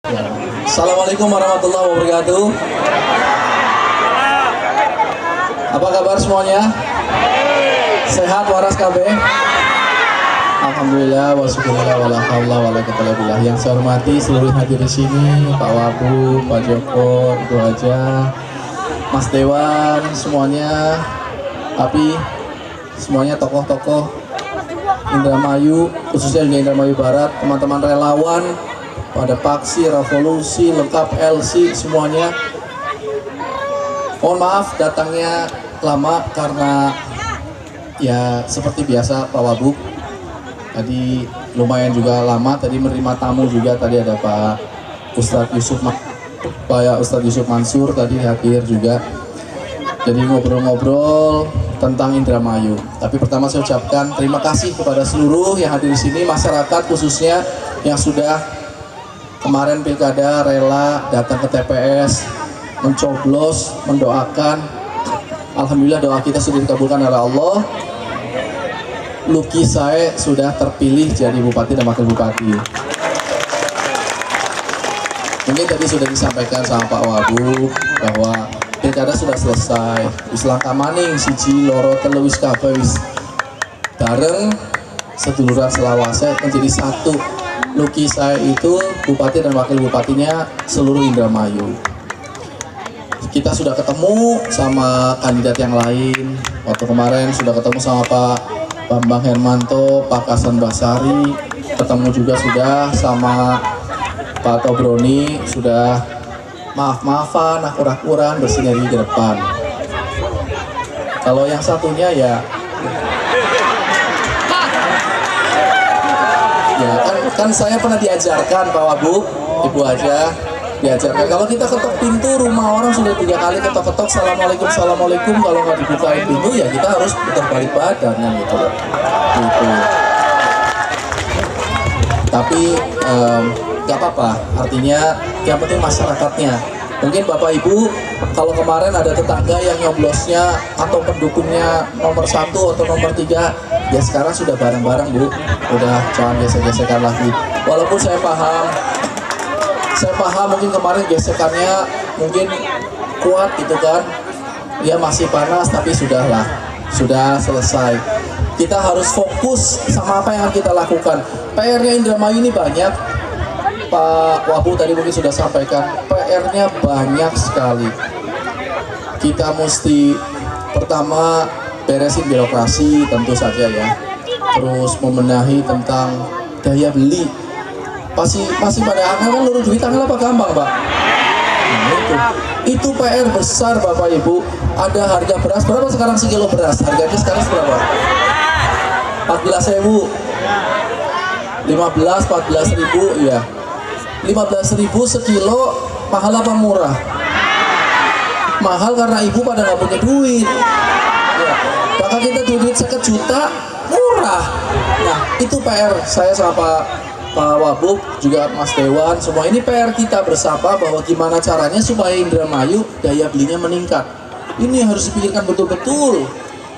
Assalamualaikum warahmatullahi wabarakatuh. Apa kabar semuanya? Sehat waras KB? Alhamdulillah wa syukurillah wa la haula wa la quwwata illa billah. Yang saya hormati seluruh hadir di sini, Pak Wabu, Pak Joko, Ibu Haja, Mas Dewan, semuanya, tapi semuanya tokoh-tokoh Indramayu, khususnya di Indramayu Barat, teman-teman relawan pada Paksi, Revolusi, Lengkap, LC, semuanya. Mohon maaf datangnya lama karena ya seperti biasa Pak Wabub. Tadi lumayan juga lama, tadi menerima tamu juga, tadi ada Pak Ustadz Yusuf Mansur tadi hadir juga. Jadi ngobrol-ngobrol tentang Indramayu. Tapi pertama saya ucapkan terima kasih kepada seluruh yang hadir di sini, masyarakat khususnya yang sudah kemarin pilkada rela datang ke TPS, mencoblos, mendoakan. Alhamdulillah doa kita sudah dikabulkan oleh Allah. Luki saya sudah terpilih jadi bupati dan wakil bupati. Mungkin tadi sudah disampaikan sama Pak Wabu bahwa pilkada sudah selesai. Selangkah maning siji loro telu wis kabeh wis bareng seduluran selawase menjadi satu. Luki saya itu bupati dan wakil bupatinya seluruh Indramayu. Kita sudah ketemu sama kandidat yang lain. Waktu kemarin sudah ketemu sama Pak Bambang Hermanto, Pak Hasan Basari, ketemu juga sudah sama Pak Tobroni, sudah maaf-maafan, akur-akuran, bersinergi ke depan. Kalau yang satunya ya kan saya pernah diajarkan Pak Wabub, Ibu Haja, diajarkan kalau kita ketok pintu rumah orang sudah 3 kali ketok-ketok assalamualaikum assalamualaikum, kalau nggak dibukain pintu ya kita harus putar balik badan kan gitu. Tapi nggak apa-apa, artinya yang penting masyarakatnya. Mungkin Bapak Ibu kalau kemarin ada tetangga yang nyoblosnya atau pendukungnya nomor 1 atau nomor 3, ya sekarang sudah bareng-bareng Bu, udah jangan gesek-gesekan lagi. Walaupun saya paham mungkin kemarin gesekannya mungkin kuat gitu kan, ya masih panas, tapi sudah selesai. Kita harus fokus sama apa yang kita lakukan. PR-nya Indramayu ini banyak, Pak Wabu tadi mungkin sudah sampaikan, PR-nya banyak sekali. Kita mesti pertama beresin birokrasi tentu saja ya, terus membenahi tentang daya beli. Masih pada angka kan luruh duit tanggal apa gampang Pak? Nah, itu PR besar Bapak Ibu. Ada harga beras berapa sekarang sekilo beras? Harganya sekarang berapa? 14.000, 14.000 ya. 15.000 sekilo, mahal apa murah? Mahal karena ibu pada nggak punya duit ya. Maka kita duit 1 juta murah. Nah itu PR saya sama Pak Wabub juga Mas Dewan, semua ini PR kita bersama bahwa gimana caranya supaya Indramayu daya belinya meningkat. Ini harus dipikirkan betul-betul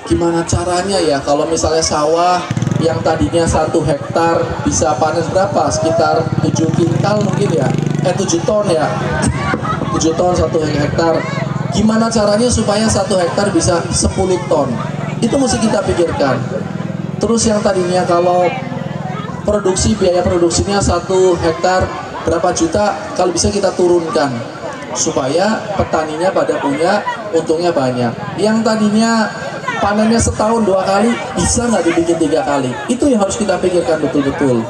gimana caranya ya. Kalau misalnya sawah yang tadinya 1 hektar bisa panen berapa? Sekitar 7 kintal mungkin ya, 7 ton ya, 7 ton 1 hektar. Gimana caranya supaya 1 hektar bisa 10 ton? Itu mesti kita pikirkan. Terus yang tadinya kalau biaya produksinya 1 hektar berapa juta, kalau bisa kita turunkan supaya petaninya pada punya untungnya banyak. Yang tadinya panennya setahun 2 kali, bisa nggak dibikin 3 kali? Itu yang harus kita pikirkan betul-betul.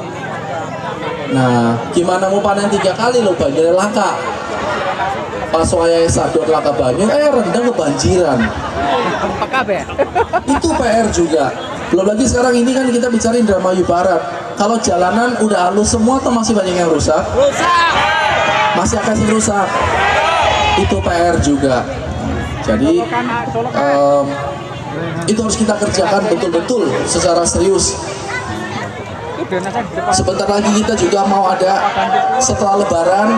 Nah, gimana mau panen 3 kali loh, banjirnya langka. Pas wayai sadot langka banyu, rendang kebanjiran. Itu PR juga. Belum lagi sekarang ini kan kita bicara Indramayu Barat. Kalau jalanan udah halus semua atau masih banyak yang rusak? Masih akan rusak. Itu PR juga. Jadi itu harus kita kerjakan betul-betul secara serius. Sebentar lagi kita juga mau ada, setelah Lebaran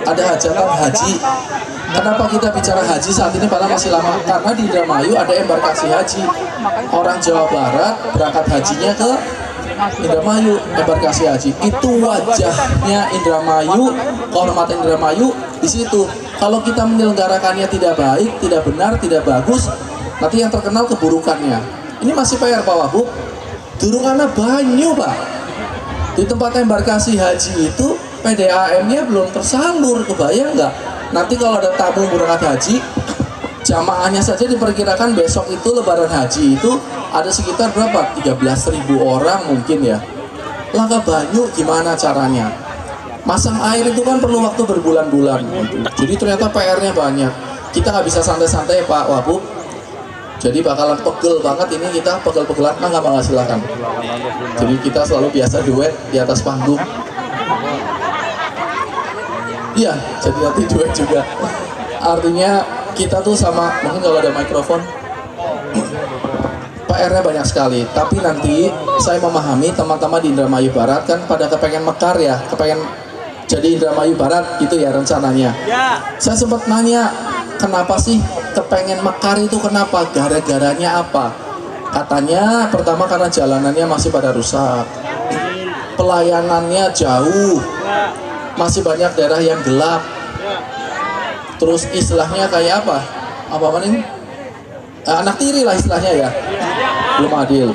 ada hajatan haji. Kenapa kita bicara haji saat ini padahal masih lama? Karena di Indramayu ada embarkasi haji. Orang Jawa Barat berangkat hajinya ke Indramayu embarkasi haji. Itu wajahnya Indramayu, kehormatan Indramayu di situ. Kalau kita menyelenggarakannya tidak baik, tidak benar, tidak bagus, nanti yang terkenal keburukannya. Ini masih PR Pak Wabub. Durungannya banyu Pak. Di tempat embarkasi haji itu PDAM-nya belum tersalur, kebayang nggak? Nanti kalau ada tamu berangkat haji, jamaahnya saja diperkirakan besok itu lebaran haji itu ada sekitar berapa? 13.000 orang mungkin ya. Langkah banyu gimana caranya? Masang air itu kan perlu waktu berbulan-bulan. Jadi ternyata PR-nya banyak. Kita nggak bisa santai-santai Pak Wabub. Jadi bakalan pegel banget ini, kita pegel-pegelan. Nggak silakan. Jadi kita selalu biasa duet di atas panggung. Iya, jadi nanti duet juga. Artinya kita tuh sama, mungkin kalau ada mikrofon, PR-nya banyak sekali. Tapi nanti saya memahami teman-teman di Indramayu Barat kan pada kepengen mekar ya, kepengen jadi Indramayu Barat gitu ya rencananya. Saya sempat nanya, kenapa sih kepengen mekar itu, kenapa? Gara-garanya apa? Katanya pertama karena jalanannya masih pada rusak, pelayanannya jauh, masih banyak daerah yang gelap. Terus istilahnya kayak apa? Apa maning? Anak tiri lah istilahnya ya. Belum adil.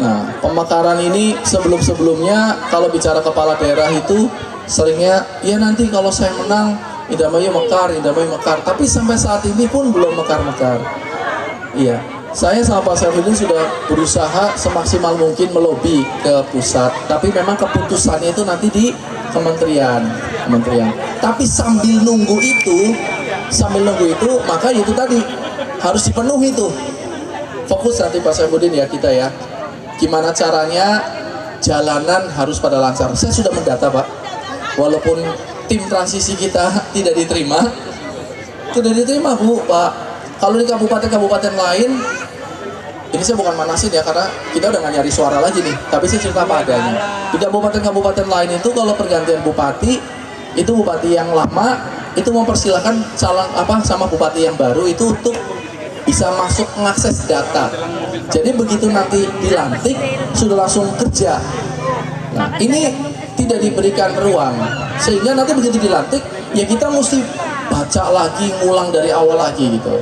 Nah, pemekaran ini sebelum-sebelumnya kalau bicara kepala daerah itu seringnya ya nanti kalau saya menang Indramayu mekar, Indramayu mekar. Tapi sampai saat ini pun belum mekar-mekar. Iya. Saya sama Pak Saifuddin sudah berusaha semaksimal mungkin melobi ke pusat. Tapi memang keputusannya itu nanti di kementerian. Tapi sambil nunggu itu maka itu tadi harus dipenuhi tuh. Fokus nanti Pak Saifuddin ya kita ya. Gimana caranya jalanan harus pada lancar. Saya sudah mendata Pak. Walaupun tim transisi kita tidak diterima Bu Pak. Kalau di kabupaten-kabupaten lain, ini saya bukan manasin ya karena kita udah gak nyari suara lagi nih. Tapi saya cerita apa adanya. Di kabupaten-kabupaten lain itu kalau pergantian bupati, itu bupati yang lama itu mempersilahkan sama bupati yang baru itu untuk bisa masuk mengakses data. Jadi begitu nanti dilantik sudah langsung kerja. Nah, ini tidak diberikan ruang sehingga nanti begitu dilantik ya kita mesti baca lagi, ngulang dari awal lagi gitu.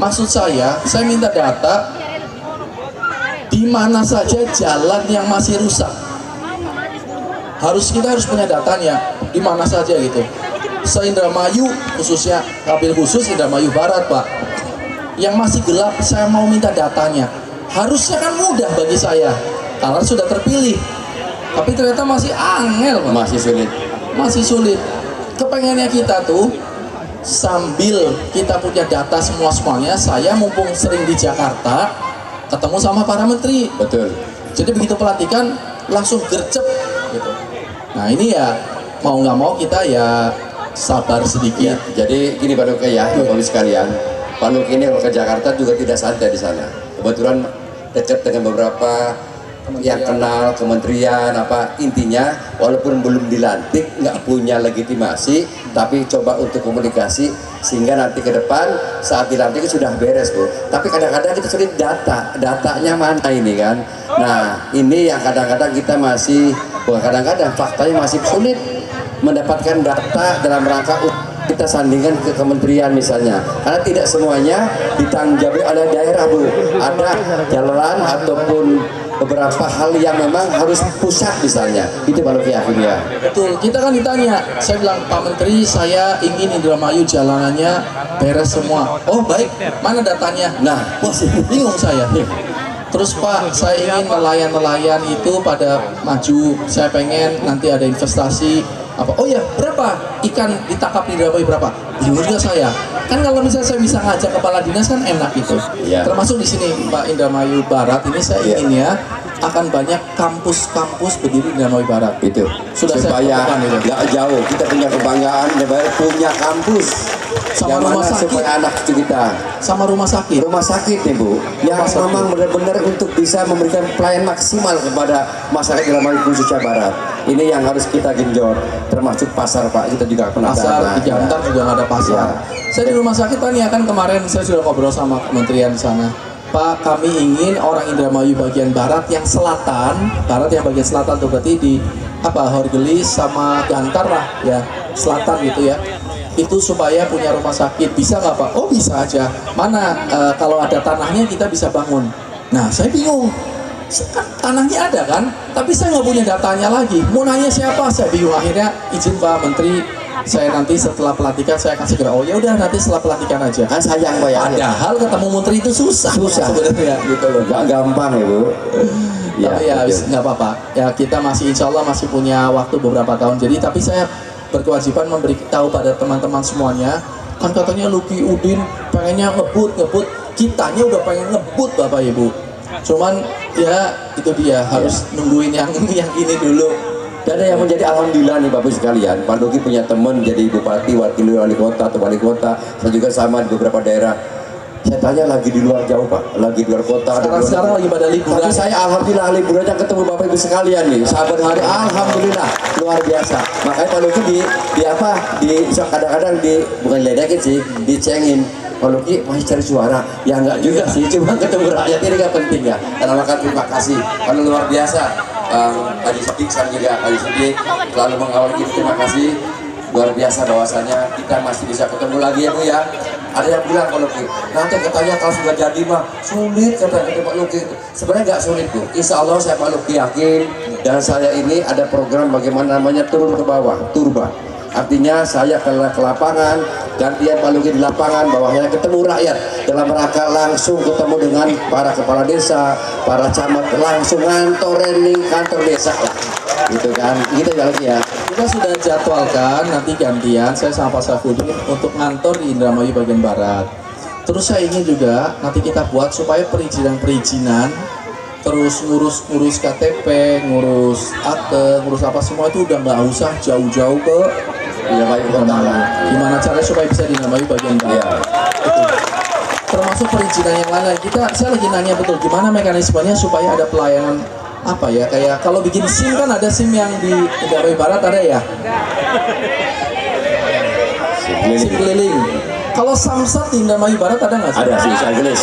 Maksud saya minta data di mana saja jalan yang masih rusak. Kita harus punya datanya di mana saja gitu. Se-Indramayu khususnya, Kabil khusus Indramayu Barat Pak. Yang masih gelap saya mau minta datanya. Harusnya kan mudah bagi saya karena sudah terpilih. Tapi ternyata masih angel Pak. Masih sulit. Kepengennya kita tuh sambil kita punya data semuanya, saya mumpung sering di Jakarta ketemu sama para menteri. Betul. Jadi begitu pelantikan langsung gercep gitu. Nah ini ya mau nggak mau kita ya sabar sedikit. Ya, jadi gini Pak Nuki ya, Bapak sekalian, Pak Nuki ini kalau ke Jakarta juga tidak santai di sana. Kebetulan dekat dengan beberapa yang kenal kementerian apa, intinya walaupun belum dilantik nggak punya legitimasi tapi coba untuk komunikasi sehingga nanti ke depan saat dilantik sudah beres Bu. Tapi kadang-kadang kita sulit datanya mana ini kan. Nah ini yang kadang-kadang kita masih, bukan kadang-kadang, faktanya masih sulit mendapatkan data dalam rangka kita sandingkan ke kementerian misalnya, karena tidak semuanya ditanggung jawab oleh daerah Bu. Ada jalan ataupun beberapa hal yang memang harus pusat misalnya. Itu kalau keyakinan. Betul, kita kan ditanya, saya bilang Pak Menteri saya ingin Indramayu jalanannya beres semua. Oh baik, mana datanya? Nah, wah bingung saya. Terus Pak, saya ingin nelayan-nelayan itu pada maju. Saya pengen nanti ada investasi apa? Oh ya, berapa ikan ditangkap di Indramayu berapa? Bingung juga saya. Kan kalau misalnya saya bisa ngajak kepala dinas kan enak gitu. Ya. Termasuk di sini Pak Indramayu Barat ini saya ingin ya akan banyak kampus-kampus berdiri di Indramayu Barat. Itu sudah supaya saya nggak jauh kita punya kebanggaan punya kampus sama yang rumah mana sakit supaya anak cucu kita sama rumah sakit nih Bu yang memang benar-benar untuk bisa memberikan pelayanan maksimal kepada masyarakat Indramayu khususnya Barat. Ini yang harus kita genjot, termasuk pasar Pak, kita juga pernah pasar di Jakarta juga nggak ada pasar. Ya. Saya di rumah sakit tanya kan kemarin saya sudah ngobrol sama kementerian di sana. Pak, kami ingin orang Indramayu bagian barat yang selatan, barat yang bagian selatan tuh berarti di Horgelis sama Gantar lah ya, selatan gitu ya. Itu supaya punya rumah sakit, bisa nggak Pak? Oh bisa aja. Mana kalau ada tanahnya kita bisa bangun. Nah saya bingung, tanahnya ada kan, tapi saya nggak punya datanya lagi. Mau nanya siapa? Saya bingung. Akhirnya izin Pak Menteri, saya nanti setelah pelantikan saya akan segera. Oh ya udah nanti setelah pelantikan aja. Kan sayang Pak ya. Padahal ketemu menteri itu susah sebenarnya gitu loh. Gak gampang ya Bu. Tapi ya nggak apa-apa. Ya kita masih insya Allah masih punya waktu beberapa tahun. Jadi tapi saya berkewajiban memberitahu pada teman-teman semuanya. Kan katanya Luki Udin pengennya ngebut. Kitanya udah pengen ngebut Bapak Ibu. Cuman ya itu dia harus nungguin yang ini dulu. Dan yang menjadi alhamdulillah nih Bapak sekalian, Pak Luki punya teman jadi bupati, wakil wali kota atau wali kota. Saya juga sama di beberapa daerah. Saya tanya lagi di luar jauh Pak, lagi di luar kota. Sekarang lagi pada liburan. Tapi saya alhamdulillah liburannya ketemu Bapak Ibu sekalian nih, sahabat hari alhamdulillah luar biasa. Makanya Pak Luki kadang-kadang bukan diledakin sih, dicengin. Pak Luki masih cari suara, ya enggak juga sih, cuma ketemu rakyat ini gak penting ya. Dan maka terima kasih, karena luar biasa. Haji Sidik saya juga, Haji Sidik selalu mengawal kita, terima kasih. Luar biasa bahwasanya kita masih bisa ketemu lagi ya Bu ya. Ada yang bilang Pak Luki, nanti katanya kalau sudah jadi mah sulit kata Pak Luki. Sebenarnya nggak sulit Bu. Insya Allah saya Pak Luki yakin, dan saya ini ada program bagaimana namanya turun ke bawah, turba. Artinya saya ke lapangan, gantian Pak Luki di lapangan, bawahnya ketemu rakyat dalam rangka langsung ketemu dengan para kepala desa, para camat, langsung ngantor rening kantor desa lah, gitu kan, gitu ya Luki ya. Kita sudah jadwalkan nanti gantian saya sama Pak Safudin untuk ngantor di Indramayu bagian barat. Terus saya ingin juga nanti kita buat supaya perizinan terus ngurus KTP, ngurus akte, ngurus apa semua itu udah nggak usah jauh-jauh ke Indramayu kota. Gimana caranya supaya bisa di Indramayu bagian barat? Itu. Termasuk perizinan yang lain. Saya lagi nanya betul gimana mekanismenya supaya ada pelayanan apa ya, kayak kalau bikin SIM kan ada SIM yang di Indramayu Barat ada ya? SIM keliling. Kalau Samsat di Indramayu Barat ada nggak sih? Ada sih, Argelis.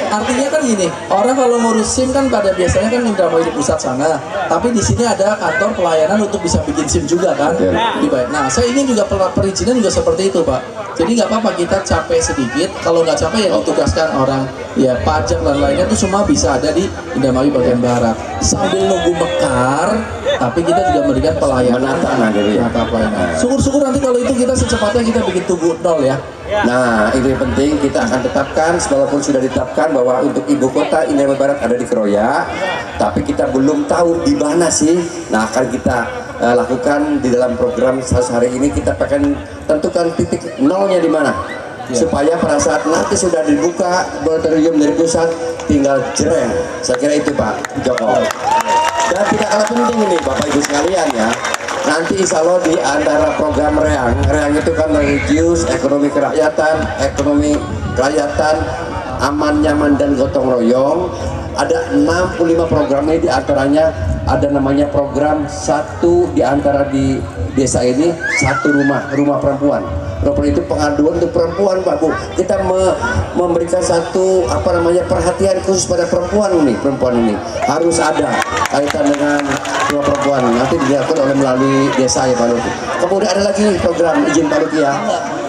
Artinya kan gini, orang kalau ngurus SIM kan pada biasanya kan Indramayu di pusat sana, tapi di sini ada kantor pelayanan untuk bisa bikin SIM juga kan? Nah, saya ingin juga perizinan juga seperti itu Pak. Jadi nggak apa-apa kita capek sedikit, kalau nggak capek ya ditugaskan orang, ya pajak dan lainnya itu semua bisa ada di Indramayu bagian barat. Sambil nunggu mekar, tapi kita juga memberikan pelayanan. Menata pelayanan. Syukur-syukur nanti kalau itu kita secepatnya kita bikin tubuh nol ya. Nah, itu yang penting kita akan tetapkan, walaupun sudah ditetapkan bahwa untuk ibu kota Indramayu Barat ada di Keroya, tapi kita belum tahu di mana sih. Nah, akan kita lakukan di dalam program hari ini. Kita akan tentukan titik nolnya di mana, supaya pada saat nanti sudah dibuka laboratorium dari pusat, tinggal jereng. Saya kira itu Pak Joko. Dan tidak kalah penting ini Bapak Ibu sekalian ya. Nanti insya Allah di antara program Reang itu kan religius, ekonomi kerakyatan, aman, nyaman, dan gotong royong. Ada 65 program ini, di antaranya ada namanya program satu di antara di desa ini, satu rumah perempuan. Perempuan itu pengaduan untuk perempuan Pak Bu. Kita memberikan satu perhatian khusus pada perempuan ini harus ada kaitan dengan rumah perempuan. Nanti dilakukan melalui desa ya Pak Luki. Kemudian ada lagi program izin Pak Luki ya,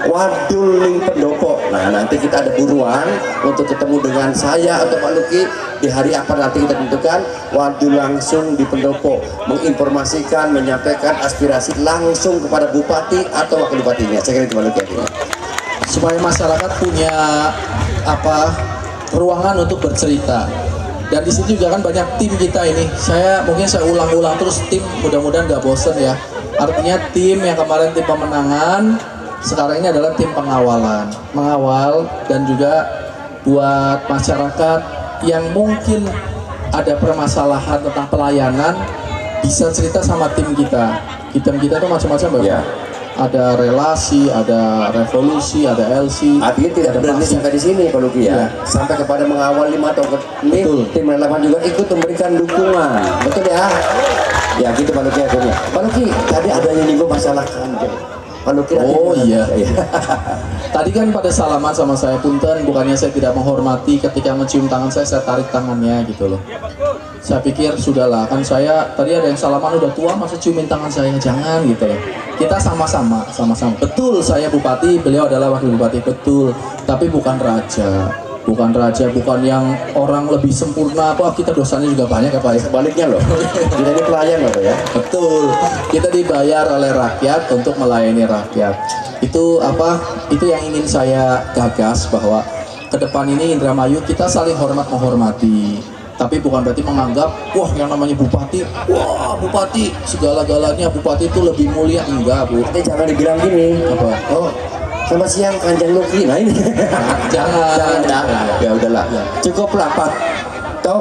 Waduling Pendopo. Nah nanti kita ada buruan untuk ketemu dengan saya atau Pak Luki di hari apa nanti kita tentukan. Wadul langsung di Pendopo menginformasikan, menyampaikan aspirasi langsung kepada bupati atau wakil bupatinya. Saya kira itu Pak Luki. Supaya masyarakat punya ruangan untuk bercerita. Dan di sini juga kan banyak tim kita ini. Saya ulang-ulang terus tim, mudah-mudahan nggak bosen ya. Artinya tim yang kemarin tim pemenangan, sekarang ini adalah tim pengawalan, mengawal dan juga buat masyarakat yang mungkin ada permasalahan tentang pelayanan bisa cerita sama tim kita. Tim kita tuh macam-macam Bapak. Ada relasi, ada revolusi, ada LC. Artinya tidak berhenti sampai di sini Pak Luki ya. Sampai kepada mengawal 5 tahun ini, tim relawan juga ikut memberikan dukungan. Betul ya? Ya gitu Pak Luki akhirnya. Pak Luki, tadi ada yang nyinggung masalah kantor. Pak Nuki. Oh iya. Tadi kan pada salaman sama saya, punten, bukannya saya tidak menghormati, ketika mencium tangan saya tarik tangannya gitu loh. Saya pikir sudahlah, kan saya tadi ada yang salaman udah tua, masa ciumin tangan saya, jangan gitu loh. Kita sama-sama. Betul, saya bupati, beliau adalah wakil bupati, betul. Tapi bukan raja, bukan yang orang lebih sempurna. Apa kita dosanya juga banyak apa ya? Sebaliknya loh, kita ini pelayan loh ya. Betul, kita dibayar oleh rakyat untuk melayani rakyat. Itu yang ingin saya gagas, bahwa ke depan ini Indramayu kita saling hormat menghormati. Tapi bukan berarti menganggap, wah yang namanya bupati, wah bupati segala-galanya, bupati itu lebih mulia. Enggak, Bu. Tapi jangan dibilang gini. Apa? Oh, sama siang Kanjeng Nuki, nah ini. Jangan. Ya udahlah, cukuplah Pak. Toh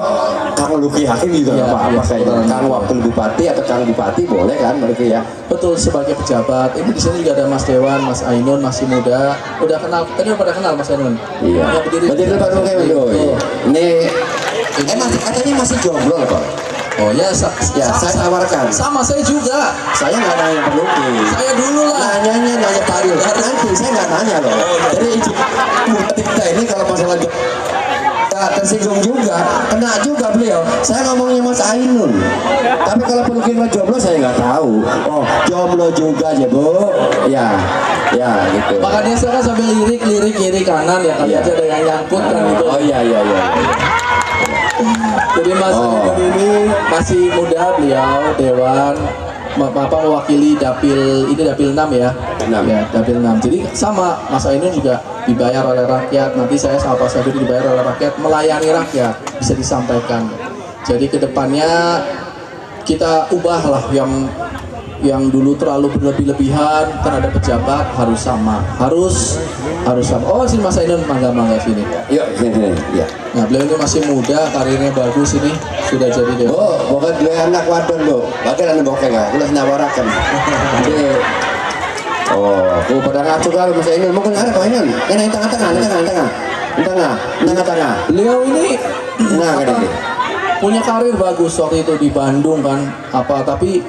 Kang Luki Hakim juga Ya, nggak apa-apa ya, kayaknya. betul. Kang Wakil Bupati atau Kang Bupati boleh kan mereka ya. Betul, sebagai pejabat. Ini di sini juga ada Mas Dewan, Mas Ainun masih muda. Udah kenal, tadi udah pada kenal Mas Ainun. Iya. Yang berdiri. Berdiri Pak Nuki. Betul. Ini masih katanya masih jomblo Pak. Oh ya, Saya tawarkan. sama saya juga. Saya nggak nanya Pak Nuki. Saya dulu lah. Nanya Pak Ariel. Nanti saya nggak nanya loh. Jadi bupati kita ini kalau masalah tersinggung juga, kena juga beliau. Saya ngomongnya Mas Ainun. Tapi kalau penukin jomblo saya nggak tahu. Oh, jomblo juga ya Bu. Ya gitu. Makanya saya kan sambil lirik kiri kanan ya, kali Iya. aja ada yang nyangkut kan gitu. Oh iya. Jadi Mas Ainun ini masih muda, beliau Dewan, mewakili dapil 6 ya. 6. Ya, dapil 6. Jadi sama, Mas Ainun juga dibayar oleh rakyat. Nanti saya sama Pak Sabri dibayar oleh rakyat, melayani rakyat, bisa disampaikan. Jadi kedepannya kita ubahlah yang dulu terlalu berlebih-lebihan terhadap pejabat, harus sama. Oh sini Mas Ainun, mangga sini. Yuk sini. Ya. Nah beliau ini masih muda, karirnya bagus, ini sudah jadi Dewan. Bu, bukan dua anak wadon Bu. Bagian anak bokeh nggak? Udah nawarakan. Jadi Bu pada ngacu kali Mas Ainun. Mungkin ada Pak Ainun. Ini tengah. Beliau ini Nah, apa, gini. punya karir bagus waktu itu di Bandung kan, tapi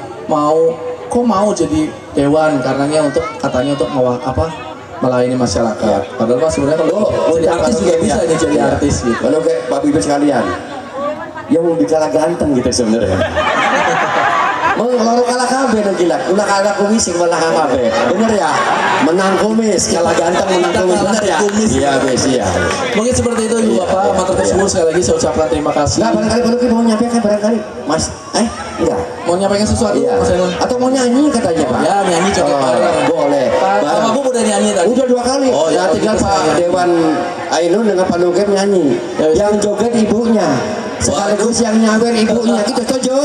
kok mau jadi dewan, katanya untuk melayani masyarakat. Padahal Mas sebenarnya kalau jadi artis juga bisa nih jadi artis gitu. Kalau kayak Pak Bibit sekalian, yang mau bicara ganteng gitu sebenarnya. Mau kalau kalah kabeh no gila, ulah kalah kumis sing malah kabeh. Bener ya? Menang kumis, kalah ganteng menang kumis, bener ya? Iya, wes iya. Mungkin seperti itu Ibu Bapak, matur nuwun sekali lagi saya ucapkan terima kasih. Nah, barangkali Pak Luki mau nyampaikan barangkali, Mas. Enggak. Mau nyampaikan sesuatu Iya. Mas Ainun? Atau mau nyanyi katanya Pak? Ya nyanyi coba bareng. Boleh. Pak Mabu udah nyanyi tadi. Udah 2 kali. Oh, ya, tinggal gitu Pak saya. Dewan Ainun dengan Pak Luki nyanyi. Ya, Yang joget ibunya. Sekaligus yang nyawer ibunya. Kita setuju.